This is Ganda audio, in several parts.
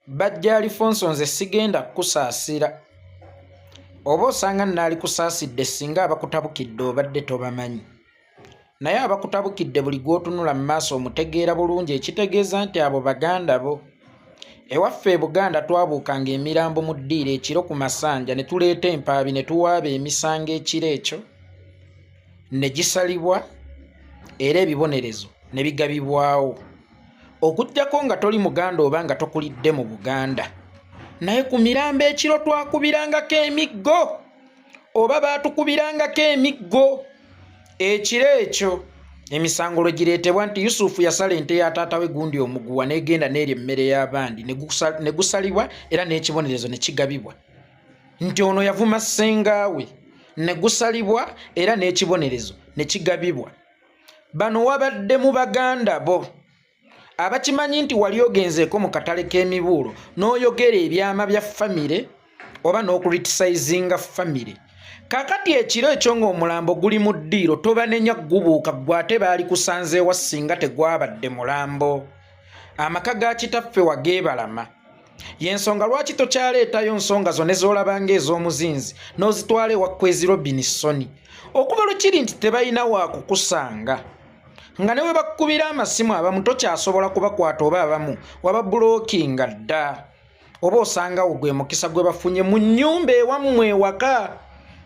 Bajja Alfonso nze sigenda kusaasira. Oba osanga nnaali kusaasidde singa abakutabukidde obadde tobamanyi. Naye abakutabukidde buli gw'otunula mu maaso omutegeera bulungi ekitegeeza nti abo baganda bo. Ewaffe e Buganda twabuukanga emirambo mu ddiiro ekiro ku masanja ne tuleeta empaabi ne tuwaaba emisango ekiro ekyo ne gisalibwa era ebibonerezo ne bigabibwawo. Okuggyako nga toli Muganda oba nga tokulidde mu Buganda. Naye ku mirambo ekiro twakubirangako emiggo oba baatukubirangako emiggo. Ekiro ekyo emisango lwe gireetebwa nti Yusufu yasala ente ya taata we gundi omuguwa n'egenda n'erya emmere y'abandi ne gusalibwa era n'ekibonerezo ne kigabibwa. Nti ono yavuma ssengaawe ne gusalibwa era n'ekibonerezo ne kigabibwa. Bano wabadde mu baganda bo. Abakimanyi nti wali ogenzeeko mu katale k'emibuulo n'oyogera ebyama bya famire oba n'okulitisayizinga famire. Kakati ekiro ekyo ng'omulambo guli mu ddiiro tobanenya gubuuka gwe ate baali kusanze ewa singa tegwabadde mulambo. Amaka ga kitaffe wageebalama. Y'ensonga lwaki tokyaleetayo nsonga zo ne z'olabanga ez'omuzinzi n'ozitwala ewa Kwezi Robinson. Okuba lwe kiri nti tebalina wa kukusanga. Nga ne bwe bakukubira amasimu abamu tokyasobola kubakwata oba abamu wababulookinga dda. Oba osangawo gwe mukisa gwe bafunye mu nnyumba ewammwe ewaka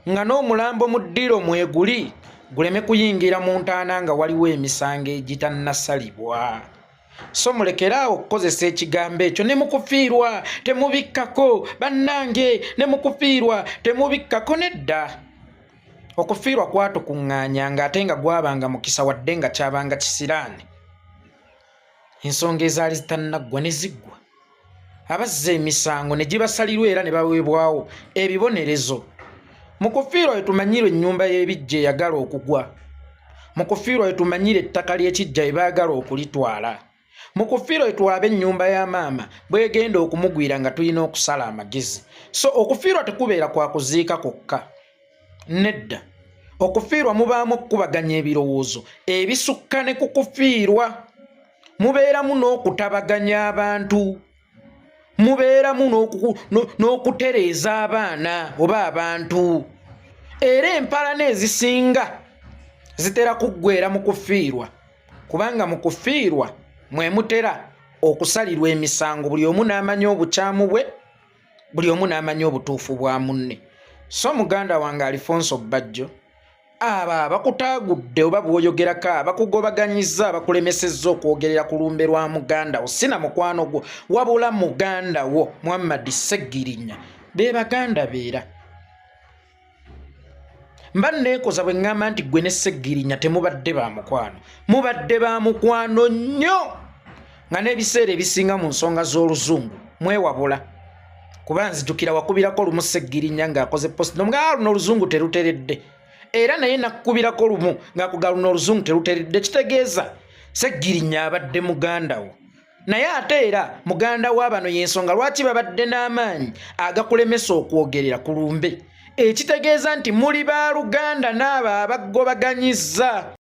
nga n'omulambo mu ddiiro mweguli guleme kuyingira mu ntaana nga waliwo emisango egitannasalibwa. So mulekeraawo okukozesa ekigambo ekyo ne mukufiirwa temubikkako bannange ne mukufiirwa temubikkako nedda. Okufiirwa kwatukuŋŋaanyanga ate nga gwabanga mukisa wadde nga kyabanga kisiraane. Ensonga ezaali zitannaggwa ne ziggwa. Abazza emisango ne gibasalirwa era ne baweebwawo ebibonerezo. Mu kufiirwa we tumanyira ennyumba y'ebiggya eyagala okugwa. Mu kufiirwa we tumanyira ettaka ly'ekiggya we baagala okulitwala. Mu kufiirwa we tulaba ennyumba ya maama bw'egenda okumugwira nga tulina okusala amagezi. So okufiirwa tekubeera kwa kuziika kwokka. Nedda. Okufiirwa mubaamu okukubaganya ebirowoozo ebisukka ne ku kufiirwa. Mubeeramu n'okutabaganya abantu. Mubeeramu n'okutereeza abaana oba abantu. Era empalana ezisinga zitera kuggweera mu kufiirwa. Kubanga mu kufiirwa mwe mutera okusalirwa emisango buli omu n'amanya obukyamu bwe, buli omu n'amanya obutuufu bwa munne. So muganda wange Alfonso Bajjo, abo abakutaagudde oba bw'oyogerako abakugobaganyizza abakulemesezza okwogerera ku lumbe lwa muganda wo sina mukwano gwo wabula muganda wo Muhammad Sseggirinya be baganda beera. Mba neekoza bwe ŋŋamba nti ggwe ne Sseggirinya temubadde ba mukwano. Mubadde ba mukwano nnyo nga n'ebiseera ebisinga mu nsonga z'oluzungu mwewabula. Kuba nzijukira wakubirako lumu Sseggirinya ng'akoze post nga luno oluzungu teruteredde. Era naye nakukubirako lumu ng'akugala luno oluzungu teruteredde. Kitegeeza Sseggirinya abadde muganda wo. Naye ate era muganda w'abano y'ensonga lwaki babadde n'amaanyi agakulemesa okwogerera ku lumbe. Ekitegeeza nti muli ba Luganda n'abo abagobaganyizza.